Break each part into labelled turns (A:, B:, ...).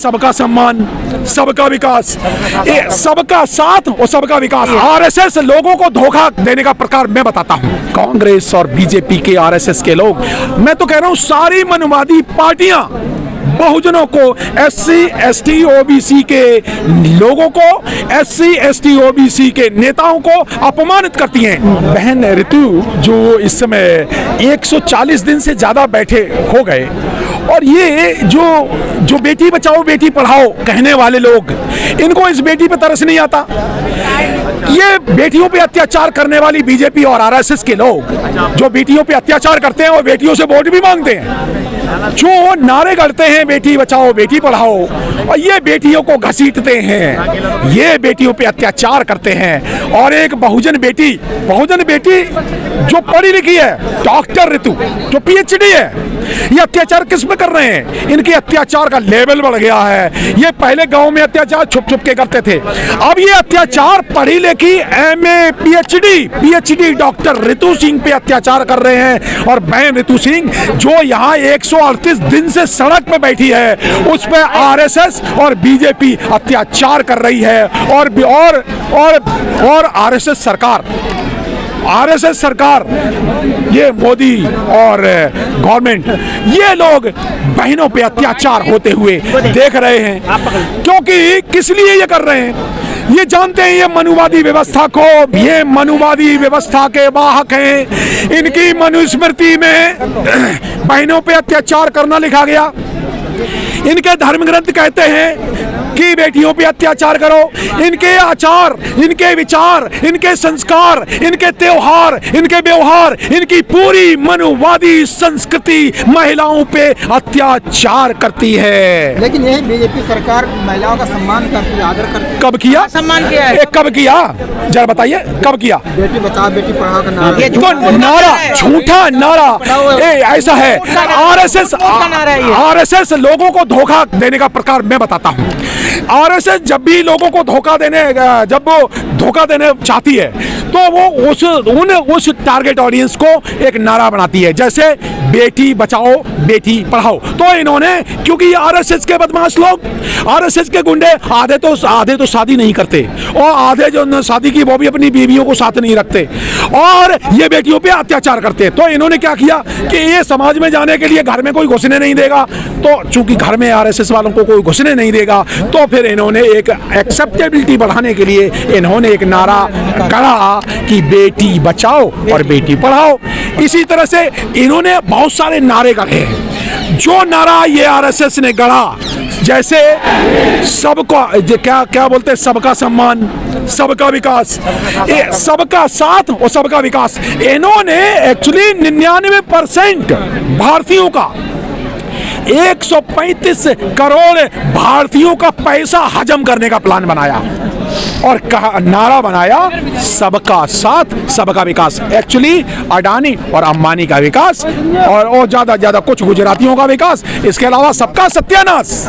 A: सबका सम्मान, सबका विकास, सबका साथ और सबका विकास। आरएसएस लोगों को धोखा देने का प्रकार मैं बताता हूं। कांग्रेस और बीजेपी के, आरएसएस के लोग, मैं तो कह रहा हूं सारी मनवादी पार्टियां बहुजनों को, एससी एसटी ओबीसी के लोगों को, एससी एसटी ओबीसी के नेताओं को अपमानित करती हैं। बहन ऋतु जो इस समय 140 दिन से ज्यादा बैठे हो गए, और ये जो बेटी बचाओ बेटी पढ़ाओ कहने वाले लोग, इनको इस बेटी पे तरस नहीं आता। ये बेटियों पे अत्याचार करने वाली बीजेपी और आरएसएस के लोग जो बेटियों पे अत्याचार करते हैं और बेटियों से वोट भी मांगते हैं, जो नारे गढ़ते हैं बेटी बचाओ बेटी पढ़ाओ, और ये बेटियों को घसीटते हैं, ये बेटियों पे अत्याचार करते हैं। और एक बहुजन बेटी जो पढ़ी लिखी है, डॉक्टर ऋतु जो पीएचडी है, ये अत्याचार किस पे कर रहे हैं? इनके अत्याचार का लेवल बढ़ गया है। ये पहले गांव में अत्याचार छुप छुप के करते थे, अब ये अत्याचार पढ़ी लिखी एमए पीएचडी डॉक्टर ऋतु सिंह पे अत्याचार कर रहे हैं। और बहन ऋतु सिंह जो यहाँ 138 दिन से सड़क पे बैठी है, उस पे आरएसएस और बीजेपी अत्याचार कर रही है। और आरएसएस सरकार, ये मोदी और गवर्नमेंट, ये लोग बहनों पे अत्याचार होते हुए देख रहे हैं। क्योंकि किस लिए ये कर रहे हैं? ये जानते हैं ये मनुवादी व्यवस्था के वाहक हैं। इनकी मनुस्मृति में बहनों पे अत्याचार करना लिखा गया। इनके धर्म ग्रंथ कहते हैं कि बेटियों पे अत्याचार करो। इनके आचार, इनके विचार, इनके संस्कार, इनके त्योहार, इनके व्यवहार, इनकी पूरी मनुवादी संस्कृति महिलाओं पे अत्याचार करती है।
B: लेकिन यही बीजेपी सरकार महिलाओं का सम्मान करती है, आदर करती है।
A: कब किया?
B: सम्मान किया है।
A: कब किया? जरा बताइए कब किया?
B: बेटी बचाओ बेटी पढ़ाओ का नारा,
A: तो नारा, झूठा नारा ऐसा है। आरएसएस लोगों को धोखा देने का प्रकार मैं बताता हूँ। आरएसएस जब भी लोगों को धोखा देने चाहती है, तो वो उस टारगेट ऑडियंस को एक नारा बनाती है, जैसे बेटी बचाओ बेटी पढ़ाओ। तो इन्होंने, क्योंकि आरएसएस के बदमाश लोग, आरएसएस के गुंडे आधे तो शादी नहीं करते, और आधे जो शादी की वो भी अपनी बीवियों को साथ नहीं रखते, और ये बेटियों पे अत्याचार करते। तो इन्होंने क्या किया कि ये समाज में जाने के लिए घर में कोई घुसने नहीं देगा, तो चूंकि घर में आरएसएस वालों को कोई घुसने नहीं देगा, तो फिर इन्होंने एक एक्सेप्टेबिलिटी बढ़ाने के लिए इन्होंने एक नारा गढ़ा कि बेटी बचाओ और बेटी पढ़ाओ। इसी तरह से इन्होंने बहुत सारे नारे गढ़े हैं। जो नारा ये आरएसएस ने गढ़ा, जैसे सबको क्या बोलते हैं, सबका सम्मान, सबका विकास, सबका साथ और सबका विकास। इन्होंने एक्चुअली 99% भारतीयों का, 135 करोड़ भारतीयों का पैसा हजम करने का प्लान बनाया और नारा बनाया सबका साथ सबका विकास। एक्चुअली अडानी और अंबानी का विकास और ज्यादा कुछ गुजरातियों का विकास, इसके अलावा सबका सत्यानाश,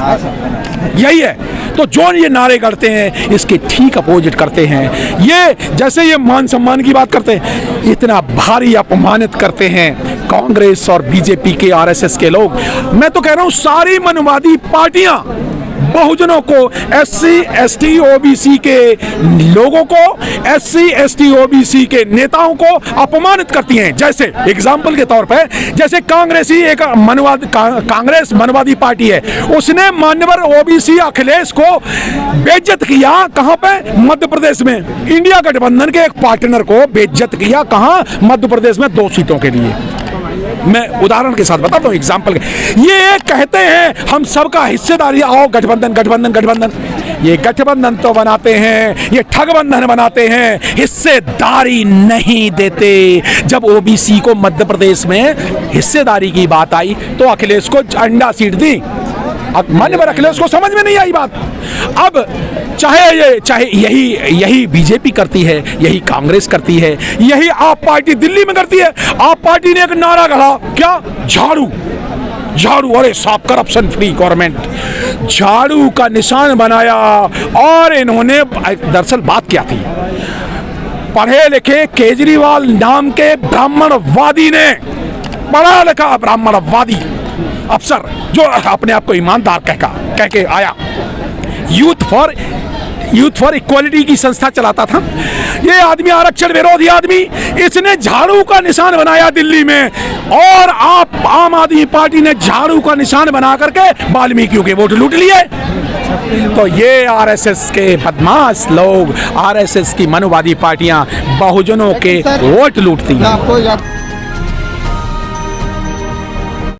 A: यही है। तो जो ये नारे करते हैं इसके ठीक अपोजिट करते हैं। ये जैसे ये मान सम्मान की बात करते हैं, इतना भारी अपमानित करते हैं कांग्रेस और बीजेपी के, आरएसएस के लोग। मैं तो कह रहा हूं सारी मनवादी पार्टियां बहुजनों को, एससी एसटी ओबीसी के लोगों को, एससी एसटी ओबीसी के नेताओं को अपमानित करती हैं। जैसे एग्जाम्पल के तौर पे, जैसे कांग्रेस मनवादी पार्टी है, उसने मान्यवर ओबीसी अखिलेश को बेइज्जत किया। कहां पे? मध्य प्रदेश में। इंडिया गठबंधन के एक पार्टनर को बेइज्जत किया। कहां? मध्य प्रदेश में 2 सीटों के लिए। मैं उदाहरण के साथ बताता हूं, एग्जाम्पल। ये कहते हैं हम सबका हिस्सेदारी, आओ गठबंधन। ये गठबंधन तो बनाते हैं, ये ठगबंधन बनाते हैं, हिस्सेदारी नहीं देते। जब ओबीसी को मध्य प्रदेश में हिस्सेदारी की बात आई तो अखिलेश को अंडा सीट दी। मान्यवर अखिलेश को समझ में नहीं आई बात। अब चाहे यही बीजेपी करती है, यही कांग्रेस करती है, यही आप पार्टी दिल्ली में करती है। आप पार्टी ने एक नारा गढ़ा, क्या? झाड़ू, अरे साफ करप्शन फ्री गवर्नमेंट, झाड़ू का निशान बनाया। और इन्होंने, दरअसल बात क्या थी, पढ़े लिखे केजरीवाल नाम के ब्राह्मणवादी ने, पढ़ा लिखा ब्राह्मणवादी अफसर जो अपने आप को ईमानदार कह के आया, यूथ फॉर इक्वालिटी की संस्था चलाता था। ये आदमी आरक्षण विरोधी आदमी, इसने झाड़ू का निशान बनाया दिल्ली में, और आप आम आदमी पार्टी ने झाड़ू का निशान बना करके वाल्मीकियों के वोट लूट लिए। तो ये आरएसएस के बदमाश लोग, आरएसएस की मनुवादी पार्टियां बहुजनों के वोट लूटती हैं।